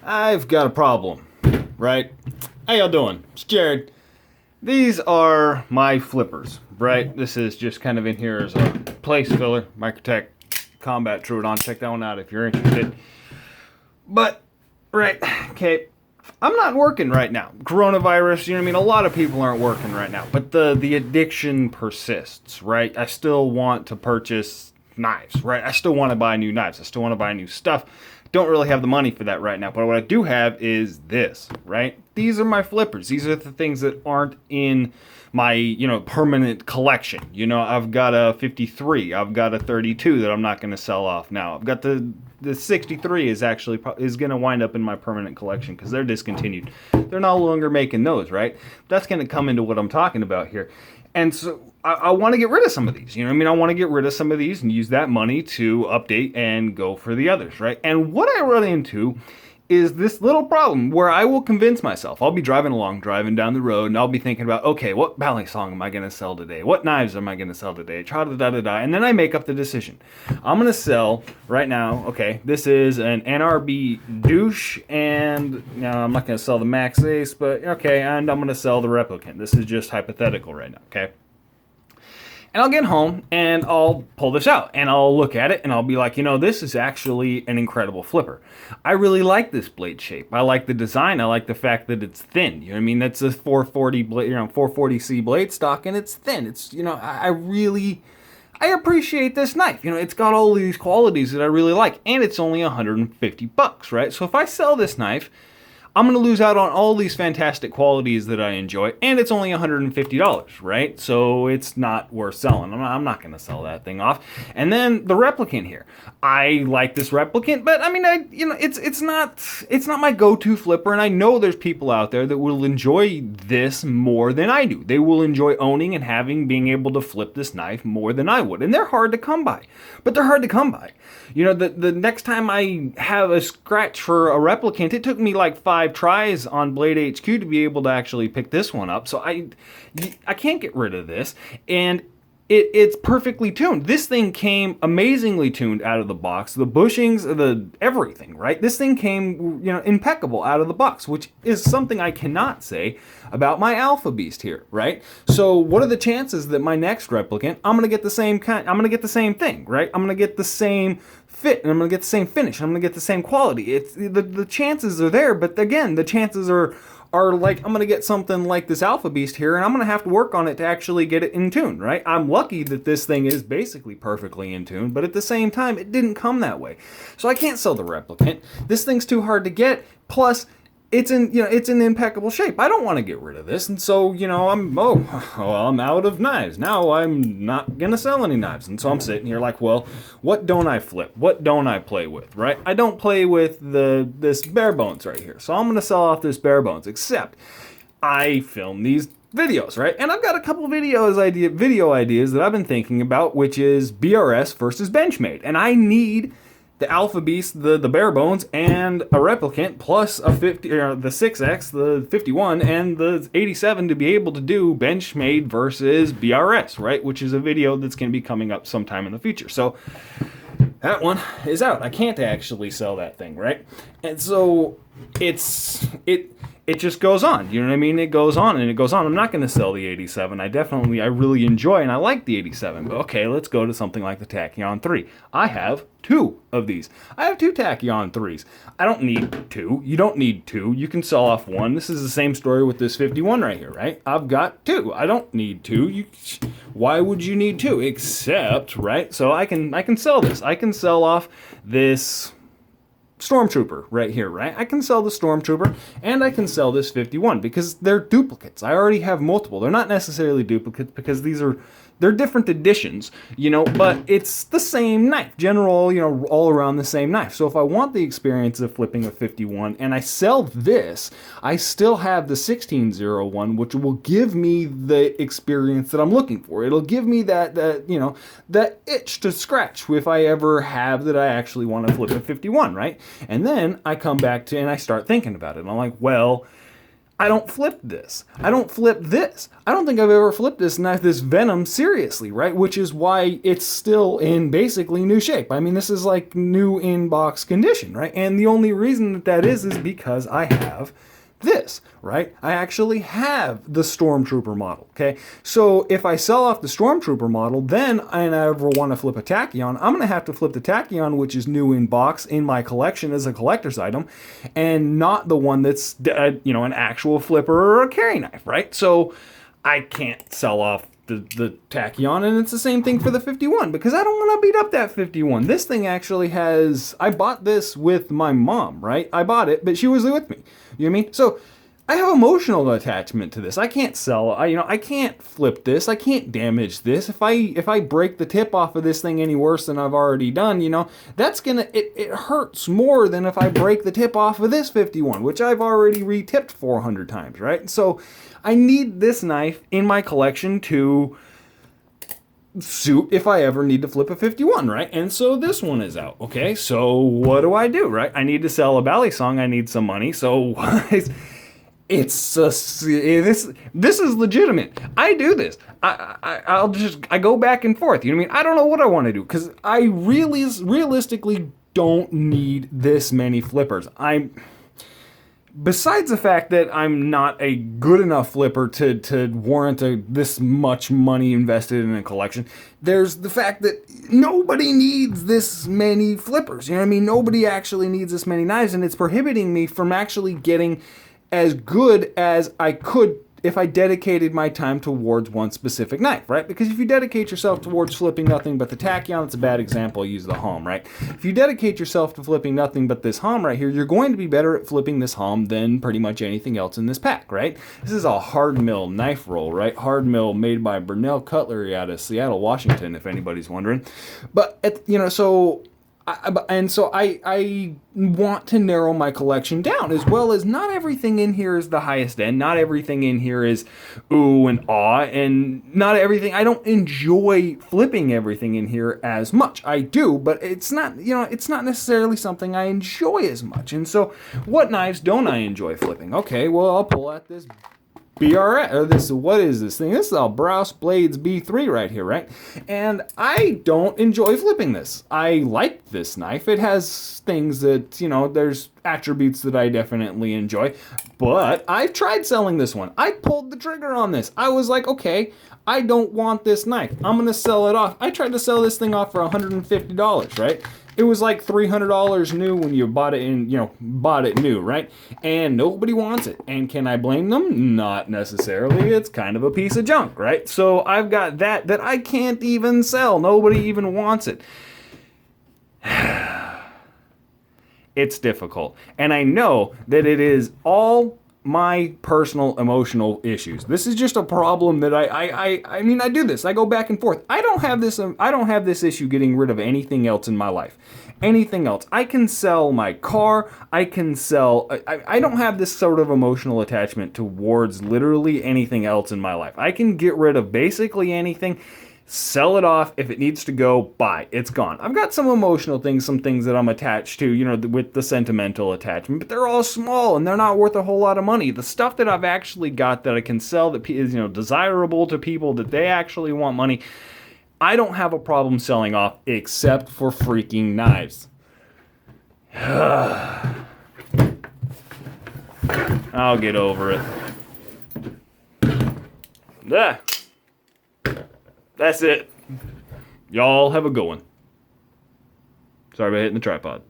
I've got a problem, right? How y'all doing? It's Jared. These are my flippers, right? This is just kind of in here as a place filler. Microtech Combat Trudon. Check that one out if you're interested. But, right, okay, I'm not working right now. Coronavirus, you know what I mean? A lot of people aren't working right now. But the addiction persists, right? I still want to purchase knives, right? I still want to buy new knives. I still want to buy new stuff. Don't really have the money for that right now. But what I do have is this, right? These are my flippers. These are the things that aren't in my, permanent collection. I've got a 53. I've got a 32 that I'm not going to sell off now. I've got the 63 is going to wind up in my permanent collection because they're discontinued. They're no longer making those, right? That's going to come into what I'm talking about here. And so I want to get rid of some of these. I want to get rid of some of these and use that money to update and go for the others, right? And what I run into is this little problem where I will convince myself. I'll be driving down the road, and I'll be thinking about, okay, what Balisong am I going to sell today? What knives am I going to sell today? And then I make up the decision. I'm going to sell right now, okay, this is an NRB douche, and I'm not going to sell the Max Ace, but okay, and I'm going to sell the Replicant. This is just hypothetical right now, okay? And I'll get home and I'll pull this out and I'll look at it and I'll be like, this is actually an incredible flipper. I really like this blade shape. I like the design. I like the fact that it's thin. You know what I mean? That's a 440 blade, 440C blade stock, and it's thin. It's, I appreciate this knife. It's got all these qualities that I really like, and it's only $150, right? So if I sell this knife, I'm going to lose out on all these fantastic qualities that I enjoy, and it's only $150, right? So it's not worth selling. I'm not going to sell that thing off. And then the Replicant here. I like this Replicant, but it's not my go-to flipper, and I know there's people out there that will enjoy this more than I do. They will enjoy owning and being able to flip this knife more than I would, and they're hard to come by. But they're hard to come by. The next time I have a scratch for a Replicant, it took me like 5 tries on Blade HQ to be able to actually pick this one up. So I can't get rid of this, and it's perfectly tuned. This thing came amazingly tuned out of the box. The bushings, the everything, right? This thing came, impeccable out of the box, which is something I cannot say about my Alpha Beast here, right? So what are the chances that my next Replicant, I'm gonna get the same thing, right? I'm gonna get the same fit, and I'm gonna get the same finish, and I'm gonna get the same quality. It's the chances are there, but again, the chances are like I'm gonna get something like this Alpha Beast here, and I'm gonna have to work on it to actually get it in tune, right? I'm lucky that this thing is basically perfectly in tune, but at the same time, it didn't come that way. So I can't sell the Replicant. This thing's too hard to get. Plus, it's in impeccable shape. I don't want to get rid of this, and so I'm out of knives. Now I'm not gonna sell any knives, and so I'm sitting here like, well, what don't I flip? What don't I play with? Right? I don't play with this bare bones right here, so I'm gonna sell off this bare bones. Except I film these videos, right? And I've got a couple video ideas that I've been thinking about, which is BRS versus Benchmade, and I need the Alpha Beast, the bare bones, and a Replicant, plus the 6X, the 51, and the 87 to be able to do Benchmade versus BRS, right? Which is a video that's going to be coming up sometime in the future. So that one is out. I can't actually sell that thing, right? And so it just goes on, you know what I mean? It goes on and it goes on. I'm not going to sell the 87. I really enjoy and I like the 87. But okay, let's go to something like the Tachyon 3. I have 2 of these. I have 2 Tachyon 3s. I don't need 2. You don't need 2. You can sell off 1. This is the same story with this 51 right here, right? I've got 2. I don't need 2. Why would you need 2? Except, right? So I can sell this. I can sell off this Stormtrooper right here, right? I can sell the Stormtrooper and I can sell this 51 because they're duplicates. I already have multiple. They're not necessarily duplicates because they're different editions, but it's the same knife, all around the same knife. So if I want the experience of flipping a 51 and I sell this, I still have the 1601, which will give me the experience that I'm looking for. It'll give me that itch to scratch if I ever have that I actually want to flip a 51, right? And then I come back to and I start thinking about it. And I'm like, well, I don't flip this. I don't flip this. I don't think I've ever flipped this knife, this Venom, seriously, right? Which is why it's still in basically new shape. I mean, this is like new in-box condition, right? And the only reason that is because I have this, right? I actually have the Stormtrooper model, okay? So if I sell off the Stormtrooper model, then and I ever want to flip a Tachyon, I'm going to have to flip the Tachyon, which is new in box in my collection as a collector's item, and not the one that's, an actual flipper or a carry knife, right? So I can't sell off the Tachyon, and it's the same thing for the 51, because I don't want to beat up that 51. This thing actually has, I bought this with my mom, right? I bought it, but she was with me. You know what I mean? So I have emotional attachment to this. I can't sell, I can't flip this. I can't damage this. If I break the tip off of this thing any worse than I've already done, that's gonna, it hurts more than if I break the tip off of this 51, which I've already re-tipped 400 times, right? So I need this knife in my collection to suit if I ever need to flip a 51, right? And so this one is out, okay? So what do, right? I need to sell a Balisong. I need some money. So this is legitimate. I do this. I go back and forth. You know what I mean? I don't know what I want to do because I really realistically don't need this many flippers. Besides the fact that I'm not a good enough flipper to warrant this much money invested in a collection, there's the fact that nobody needs this many flippers. You know what I mean? Nobody actually needs this many knives, and it's prohibiting me from actually getting as good as I could if I dedicated my time towards one specific knife, right? Because if you dedicate yourself towards flipping nothing but the Tachyon, it's a bad example, I use the Halm, right? If you dedicate yourself to flipping nothing but this Halm right here, you're going to be better at flipping this Halm than pretty much anything else in this pack, right? This is a hard mill knife roll, right? Hard mill made by Burnell Cutlery out of Seattle, Washington, if anybody's wondering. But, I want to narrow my collection down, as well as not everything in here is the highest end. Not everything in here is ooh and awe, and not everything. I don't enjoy flipping everything in here as much. I do, but it's not, it's not necessarily something I enjoy as much. And so, what knives don't I enjoy flipping? Okay, well, I'll pull out this BRS, or what is this thing? This is a Browse Blades B3 right here, right? And I don't enjoy flipping this. I like this knife. It has things that, there's attributes that I definitely enjoy, but I've tried selling this one. I pulled the trigger on this. I was like, okay, I don't want this knife. I'm going to sell it off. I tried to sell this thing off for $150, right? It was like $300 new when you bought it new, right? And nobody wants it. And can I blame them? Not necessarily. It's kind of a piece of junk, right? So I've got that I can't even sell. Nobody even wants it. It's difficult. And I know that it is all my personal emotional issues. This is just a problem that I do this. I go back and forth. I don't have this issue getting rid of anything else in my life. Anything else. I can sell my car. I don't have this sort of emotional attachment towards literally anything else in my life. I can get rid of basically anything. Sell it off. If it needs to go, bye. It's gone. I've got some emotional things, some things that I'm attached to, with the sentimental attachment, but they're all small and they're not worth a whole lot of money. The stuff that I've actually got that I can sell that is, desirable to people that they actually want money, I don't have a problem selling off except for freaking knives. I'll get over it. Ah. That's it. Y'all have a good one. Sorry about hitting the tripod.